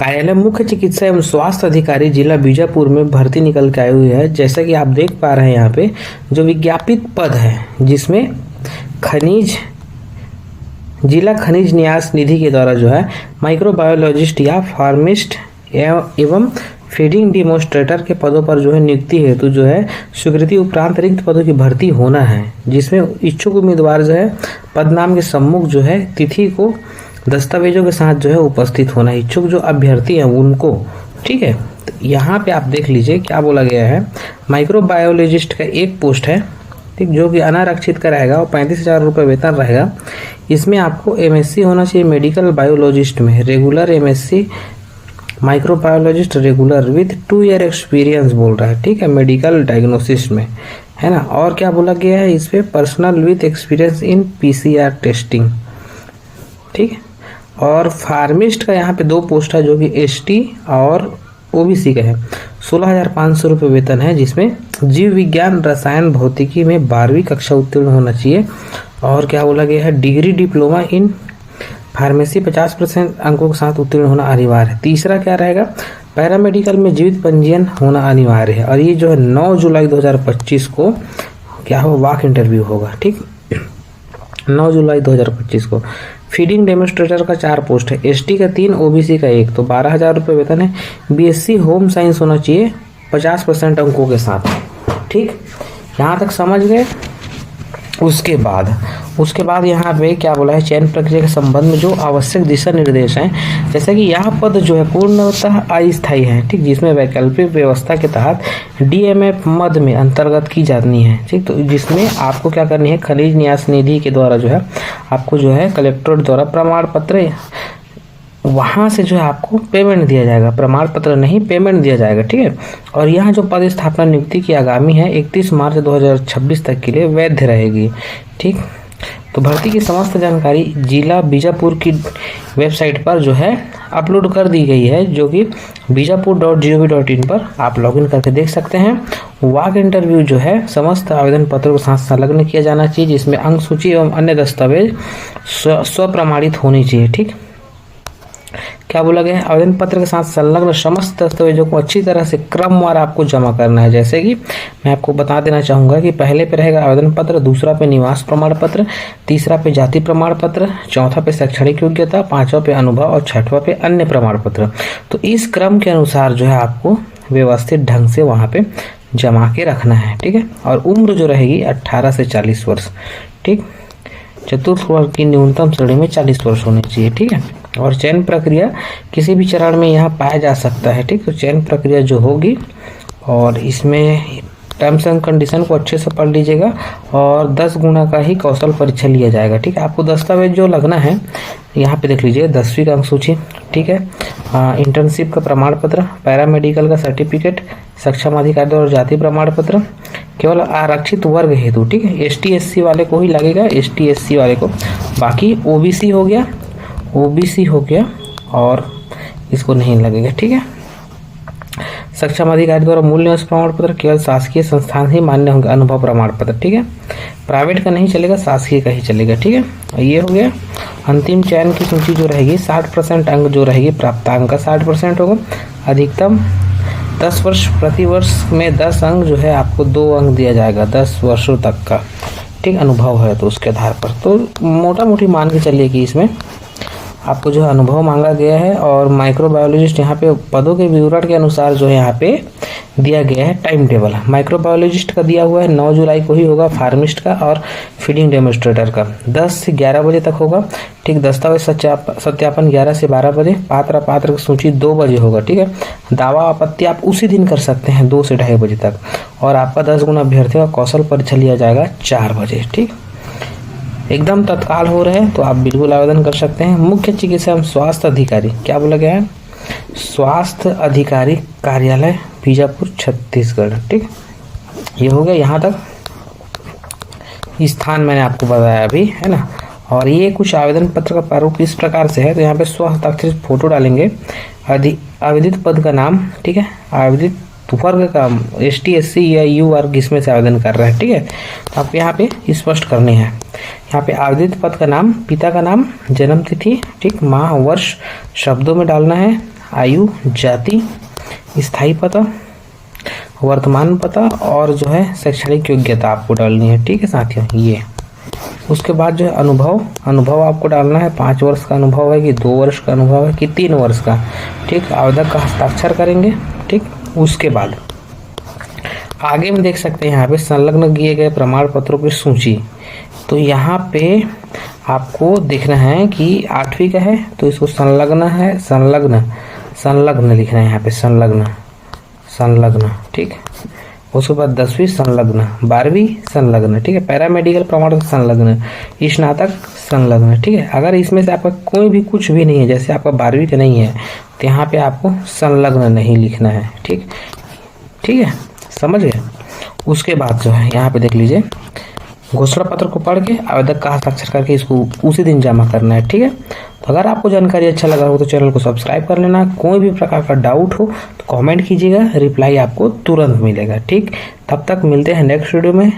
कार्यालय मुख्य चिकित्सा एवं स्वास्थ्य अधिकारी जिला बीजापुर में भर्ती निकल के आई हुई है। जैसा कि आप देख पा रहे हैं यहाँ पे जो विज्ञापित पद है जिसमें खनिज जिला खनिज न्यास निधि के द्वारा जो है माइक्रोबायोलॉजिस्ट या फार्मिस्ट एवं फीडिंग डिमोन्स्ट्रेटर के पदों पर जो है नियुक्ति हेतु जो है स्वीकृति उपरांत रिक्त पदों की भर्ती होना है, जिसमें इच्छुक उम्मीदवार जो है पद नाम के सम्मुख जो है तिथि को दस्तावेजों के साथ जो है उपस्थित होना है। इच्छुक जो अभ्यर्थी हैं उनको, ठीक है। तो यहाँ पे आप देख लीजिए क्या बोला गया है। माइक्रोबायोलॉजिस्ट का एक पोस्ट है, ठीक, जो कि अनारक्षित का रहेगा और 35,000 रुपये वेतन रहेगा। इसमें आपको एमएससी होना चाहिए मेडिकल बायोलॉजिस्ट में, regular MSc microbiologist regular with 2 year experience बोल रहा है, ठीक है, मेडिकल डायग्नोसिस में, है ना। और क्या बोला गया है इस पे, personal with experience in PCR testing, ठीक है। और फार्मिस्ट का यहाँ पे 2 पोस्ट है जो कि एसटी और ओबीसी का है। 16,500 रुपये वेतन है, जिसमें जीव विज्ञान रसायन भौतिकी में 12वीं कक्षा उत्तीर्ण होना चाहिए। और क्या बोला गया है, डिग्री डिप्लोमा इन फार्मेसी 50% अंकों के साथ उत्तीर्ण होना अनिवार्य है। तीसरा क्या रहेगा, पैरामेडिकल में जीवित पंजीयन होना अनिवार्य है। और ये जो है 9 जुलाई 2025 को क्या हो, वाक इंटरव्यू होगा, ठीक, 9 जुलाई 2025 को। फीडिंग डेमोन्स्ट्रेटर का 4 पोस्ट है, एसटी का 3, ओबीसी का 1, तो 12,000 रुपये वेतन है। बीएससी होम साइंस होना चाहिए 50% अंकों के साथ, ठीक। यहाँ तक समझ गए। उसके बाद यहाँ पे क्या बोला है, चयन प्रक्रिया के संबंध में जो आवश्यक दिशा निर्देश हैं, जैसे कि यह पद जो है पूर्णतः अस्थायी है, ठीक, जिसमें वैकल्पिक व्यवस्था के तहत डीएमएफ मद में अंतर्गत की जानी है, ठीक। तो जिसमें आपको क्या करनी है, खनिज न्यास निधि के द्वारा जो है आपको जो है कलेक्टर द्वारा प्रमाण पत्र, वहाँ से जो है आपको पेमेंट दिया जाएगा, प्रमाण पत्र नहीं पेमेंट दिया जाएगा, ठीक है। और यहाँ जो पद स्थापना नियुक्ति की आगामी है 31 मार्च 2026 तक के लिए वैध रहेगी, ठीक। तो भर्ती की समस्त जानकारी जिला बीजापुर की वेबसाइट पर जो है अपलोड कर दी गई है, जो कि bijapur.gov.in पर आप लॉगिन करके देख सकते हैं। वाक इंटरव्यू जो है समस्त आवेदन पत्रों के साथ संलग्न किया जाना चाहिए, जिसमें अंक सूची एवं अन्य दस्तावेज स्वप्रमाणित होनी चाहिए, ठीक। क्या बोला गया है, आवेदन पत्र के साथ संलग्न समस्त दस्तावेजों को अच्छी तरह से क्रमवार आपको जमा करना है। जैसे कि मैं आपको बता देना चाहूँगा कि पहले पे रहेगा आवेदन पत्र, दूसरा पे निवास प्रमाण पत्र, तीसरा पे जाति प्रमाण पत्र, चौथा पे शैक्षणिक योग्यता, पांचवा पे अनुभव और छठवां पे अन्य प्रमाण पत्र। तो इस क्रम के अनुसार जो है आपको व्यवस्थित ढंग से वहाँ पे जमा के रखना है, ठीक है। और उम्र जो रहेगी 18 से 40 वर्ष, ठीक। चतुर्थ वर्ग की न्यूनतम श्रेणी में 40 वर्ष होने चाहिए, ठीक है। और चयन प्रक्रिया किसी भी चरण में यहाँ पाया जा सकता है, ठीक। तो चयन प्रक्रिया जो होगी, और इसमें टर्म्स एंड कंडीशन को अच्छे से पढ़ लीजिएगा। और 10 गुना का ही कौशल परीक्षा लिया जाएगा, ठीक है। आपको दस्तावेज जो लगना है यहाँ पे देख लीजिए, 10वीं का अंक सूची, ठीक है, इंटर्नशिप का प्रमाण पत्र, पैरामेडिकल का सर्टिफिकेट, सक्षम अधिकारी और जाति प्रमाण पत्र, केवल आरक्षित वर्ग हेतु, ठीक है। एसटी एससी वाले को ही लगेगा, एसटी एससी वाले को। बाकी ओबीसी हो गया और इसको नहीं लगेगा, ठीक है। सक्षम अधिकारी द्वारा मूल्य निवास प्रमाण पत्र केवल शासकीय संस्थान ही मान्य होंगे, अनुभव प्रमाण पत्र, ठीक है। प्राइवेट का नहीं चलेगा, शासकीय का ही चलेगा, ठीक है। ये हो गया। अंतिम चयन की सूची जो रहेगी 60% अंक जो रहेगी, प्राप्तांक का 60% होगा। अधिकतम 10 वर्ष, प्रति वर्ष में 10 अंक जो है आपको 2 अंक दिया जाएगा 10 वर्षों तक का, ठीक, अनुभव है तो उसके आधार पर। तो मोटा मोटी मान के चलिए कि इसमें आपको जो है अनुभव मांगा गया है। और माइक्रोबायोलॉजिस्ट यहाँ पे पदों के विवरण के अनुसार जो है यहाँ पे दिया गया है टाइम टेबल। माइक्रोबायोलॉजिस्ट का दिया हुआ है 9 जुलाई को ही होगा, फार्मिस्ट का और फीडिंग डेमोन्स्ट्रेटर का 10 से 11 बजे तक होगा, ठीक। दस्तावेज सत्यापन 11 से 12 बजे, पात्र की सूची 2 बजे होगा, ठीक है। दावा आपत्ति आप उसी दिन कर सकते हैं 2 से 2:30 बजे तक। और आपका 10 गुना अभ्यर्थियों का कौशल परीक्षा लिया जाएगा 4 बजे, ठीक। एकदम तत्काल हो रहे हैं तो आप बिल्कुल आवेदन कर सकते हैं। मुख्य चिकित्सा एवं स्वास्थ्य अधिकारी, क्या बोला गया है, स्वास्थ्य अधिकारी कार्यालय बीजापुर छत्तीसगढ़, ठीक। ये हो गया यहाँ तक। स्थान मैंने आपको बताया अभी, है ना। और ये कुछ आवेदन पत्र का प्रारूप इस प्रकार से है। तो यहाँ पे स्व हस्ताक्षरित फोटो डालेंगे, आवेदित पद का नाम, ठीक है, आवेदित वर्ग का एसटी एससी या यू वर्ग इसमें से आवेदन कर रहा है, ठीक है। तो आप यहाँ पे स्पष्ट करने हैं। यहाँ पे आवेदित पद का नाम, पिता का नाम, जन्म तिथि, ठीक, माह वर्ष शब्दों में डालना है। आयु, जाति, स्थायी पता, वर्तमान पता और जो है शैक्षणिक योग्यता आपको डालनी है। ठीक है साथियों, ये उसके बाद जो है अनुभव आपको डालना है। 5 वर्ष का अनुभव है कि 2 वर्ष का अनुभव है कि 3 वर्ष का। ठीक, आवेदक का हस्ताक्षर करेंगे। ठीक, उसके बाद आगे में देख सकते हैं यहाँ पे संलग्न किए गए प्रमाण पत्रों की सूची। तो यहाँ पे आपको देखना है कि 8वीं का है तो इसको संलग्न लिखना है यहाँ पे, संलग्न। ठीक, उसके बाद 10वीं संलग्न, 12वीं संलग्न। ठीक है, पैरामेडिकल प्रमाण संलग्न, स्नातक संलग्न। ठीक है, अगर इसमें से आपका कोई भी कुछ भी नहीं है, जैसे आपका 12वीं का नहीं है तो यहाँ पे आपको संलग्न नहीं लिखना है। ठीक है, समझ गए। उसके बाद जो है यहाँ पे देख लीजिए, घोषणा पत्र को पढ़ के आवेदक का हस्ताक्षर करके इसको उसी दिन जमा करना है। ठीक है, तो अगर आपको जानकारी अच्छा लगा हो तो चैनल को सब्सक्राइब कर लेना। कोई भी प्रकार का डाउट हो तो कमेंट कीजिएगा, रिप्लाई आपको तुरंत मिलेगा। ठीक, तब तक मिलते हैं नेक्स्ट वीडियो में।